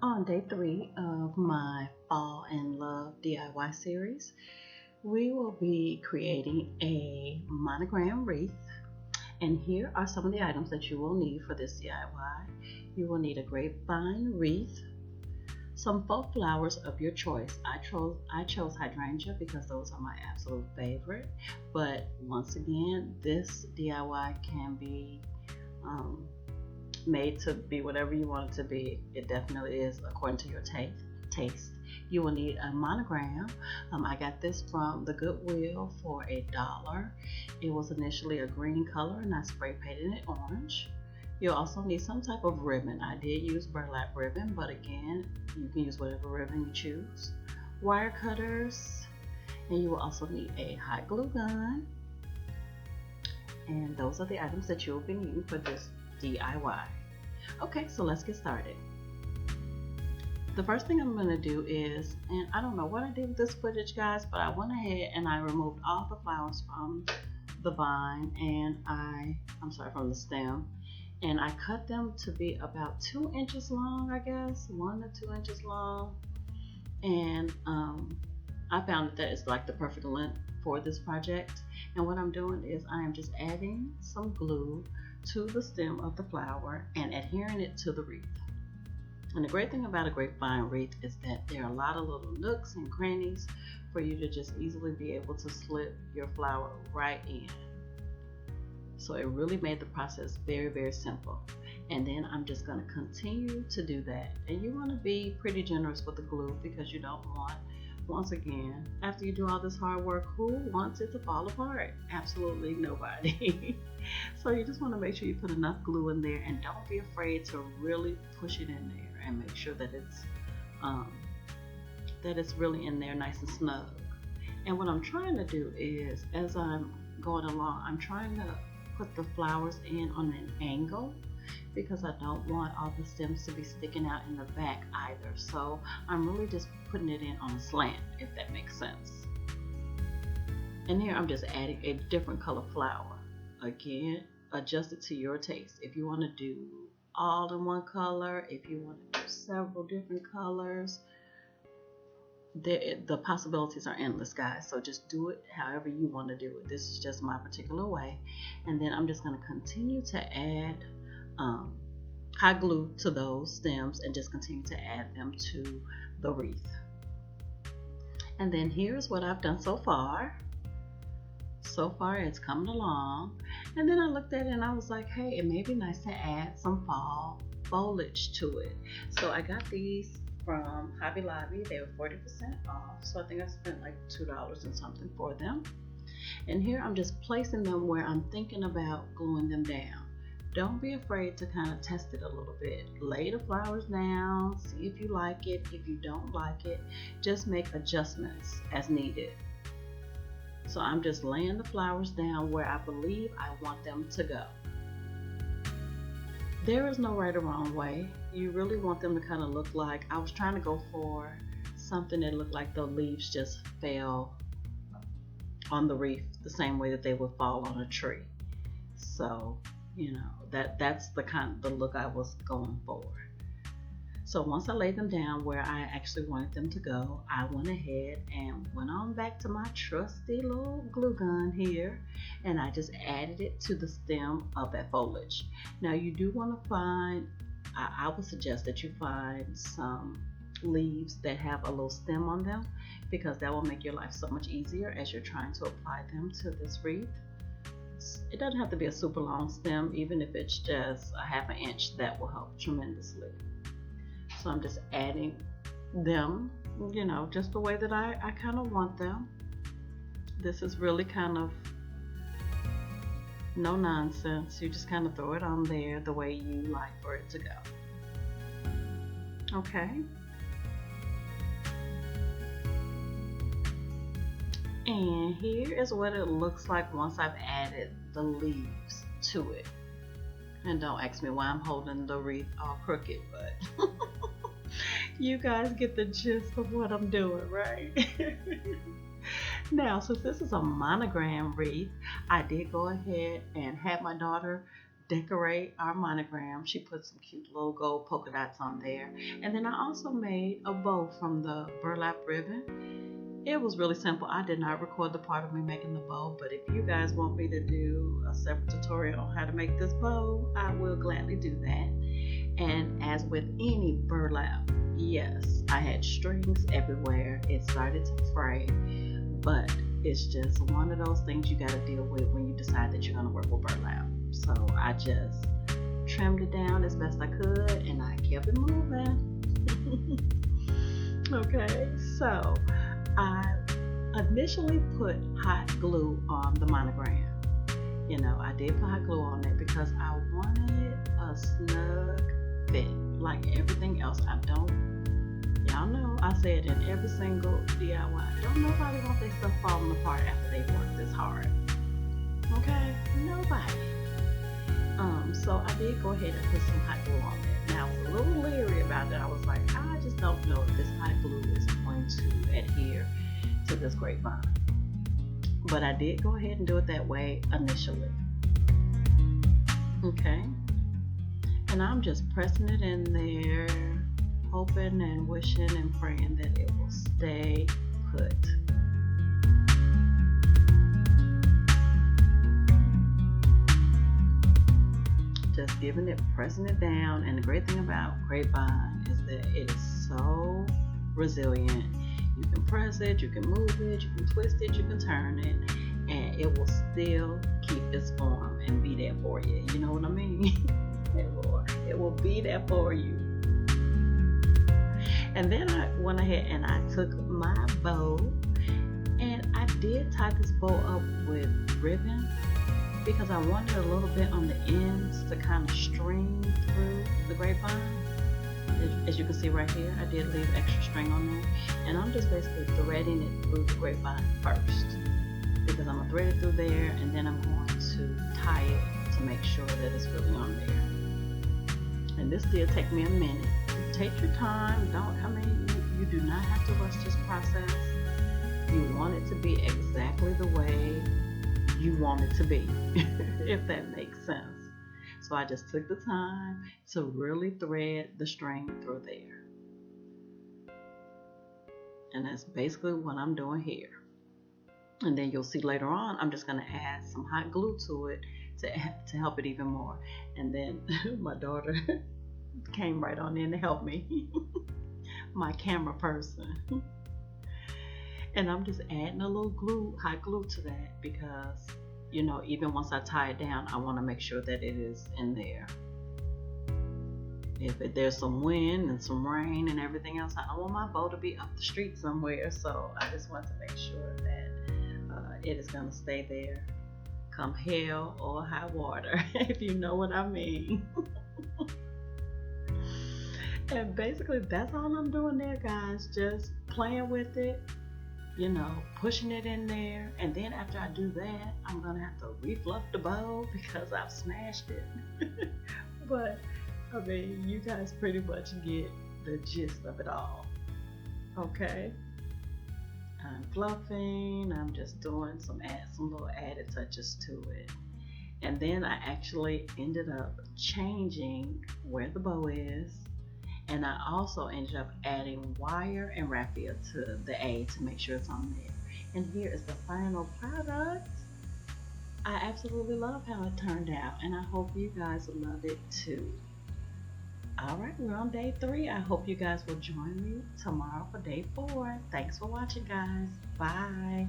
On day 3 of my Fall in Love DIY series, we will be creating a monogram wreath. And here are some of the items that you will need for this DIY. You will need a grapevine wreath, some faux flowers of your choice. I chose hydrangea because those are my absolute favorite. But once again, this DIY can be made to be whatever you want it to be. It definitely is according to your taste. You will need a monogram. I got this from the Goodwill for $1. It was initially a green color and I spray painted it orange. You'll also need some type of ribbon. I did use burlap ribbon, but again, you can use whatever ribbon you choose. Wire cutters, and you will also need a hot glue gun. And those are the items that you will be needing for this DIY. Okay, so let's get started. The first thing I'm going to do is, and I don't know what I did with this footage, guys, but I went ahead and I removed all the flowers from the vine and from the stem, and I cut them to be about 2 inches long, I guess, 1 to 2 inches long. And I found that is like the perfect length for this project. And what I'm doing is I am just adding some glue to the stem of the flower and adhering it to the wreath. And the great thing about a grapevine wreath is that there are a lot of little nooks and crannies for you to just easily be able to slip your flower right in. So it really made the process very, very simple. And then I'm just going to continue to do that. And you want to be pretty generous with the glue because you don't want, once again, after you do all this hard work, who wants it to fall apart? Absolutely nobody. So you just want to make sure you put enough glue in there, and don't be afraid to really push it in there and make sure that it's really in there nice and snug. And what I'm trying to do is, as I'm going along, I'm trying to put the flowers in on an angle because I don't want all the stems to be sticking out in the back either. So I'm really just putting it in on a slant, if that makes sense. And here I'm just adding a different color flower. Again, adjust it to your taste. If you want to do all in one color, if you want to do several different colors, the possibilities are endless, guys. So just do it however you want to do it. This is just my particular way. And then I'm just going to continue to add hot glue to those stems and just continue to add them to the wreath. And then here's what I've done so far. So far it's coming along. And then I looked at it and I was like, hey, it may be nice to add some fall foliage to it. So I got these from Hobby Lobby. They were 40% off. So I think I spent like $2 and something for them. And here I'm just placing them where I'm thinking about gluing them down. Don't be afraid to kind of test it a little bit. Lay the flowers down, see if you like it. If you don't like it, just make adjustments as needed. So I'm just laying the flowers down where I believe I want them to go. There is no right or wrong way. You really want them to kind of look like, I was trying to go for something that looked like the leaves just fell on the wreath the same way that they would fall on a tree. So, you know, that's the look I was going for. So once I laid them down where I actually wanted them to go, I went ahead and went on back to my trusty little glue gun here, and I just added it to the stem of that foliage. Now you do want to find, I would suggest that you find some leaves that have a little stem on them, because that will make your life so much easier as you're trying to apply them to this wreath. It doesn't have to be a super long stem. Even if it's just a ½ inch, that will help tremendously. So I'm just adding them, you know, just the way that I kind of want them. This is really kind of no nonsense. You just kind of throw it on there the way you like for it to go. Okay. And here is what it looks like once I've added the leaves to it. And don't ask me why I'm holding the wreath all crooked, but you guys get the gist of what I'm doing, right? Now, since this is a monogram wreath, I did go ahead and have my daughter decorate our monogram. She put some cute little gold polka dots on there. And then I also made a bow from the burlap ribbon. It was really simple. I did not record the part of me making the bow, but if you guys want me to do a separate tutorial on how to make this bow, I will gladly do that. And as with any burlap, yes, I had strings everywhere. It started to fray, but it's just one of those things you got to deal with when you decide that you're going to work with burlap. So I just trimmed it down as best I could, and I kept it moving. Okay, so I initially put hot glue on the monogram. You know, I did put hot glue on it because I wanted a snug fit like everything else. Y'all know I said in every single DIY, don't nobody want their stuff falling apart after they've worked this hard. Okay, nobody. So I did go ahead and put some hot glue on it. Now I was a little leery about it. I was like, I just don't know if this hot glue is going to adhere to this grapevine. But I did go ahead and do it that way initially. Okay. And I'm just pressing it in there, hoping and wishing and praying that it will stay put. Just giving it, pressing it down. And the great thing about grapevine is that it is so resilient. You can press it, you can move it, you can twist it, you can turn it, and it will still keep its form and be there for you. You know what I mean? It will be there for you. And then I went ahead and I took my bow, and I did tie this bow up with ribbon because I wanted a little bit on the ends to kind of string through the grapevine. As you can see right here, I did leave extra string on there, and I'm just basically threading it through the grapevine first because I'm going to thread it through there, and then I'm going to tie it to make sure that it's really on there. And this did take me a minute. Take your time. You do not have to rush this process. You want it to be exactly the way you want it to be, if that makes sense. So I just took the time to really thread the string through there. And that's basically what I'm doing here. And then you'll see later on, I'm just going to add some hot glue to it to help it even more. And then my daughter came right on in to help me, my camera person. And I'm just adding a little hot glue to that because, you know, even once I tie it down, I want to make sure that it is in there. If there's some wind and some rain and everything else, I don't want my bow to be up the street somewhere. So I just want to make sure that it is going to stay there come hell or high water, if you know what I mean. And basically that's all I'm doing there, guys. Just playing with it, you know, pushing it in there. And then after I do that, I'm gonna have to refluff the bow because I've smashed it. But I mean, you guys pretty much get the gist of it all. Okay, I'm fluffing, I'm just doing some little added touches to it. And then I actually ended up changing where the bow is. And I also ended up adding wire and raffia to the A to make sure it's on there. And here is the final product. I absolutely love how it turned out, and I hope you guys love it too. Alright, we're on day 3. I hope you guys will join me tomorrow for day 4. Thanks for watching, guys. Bye.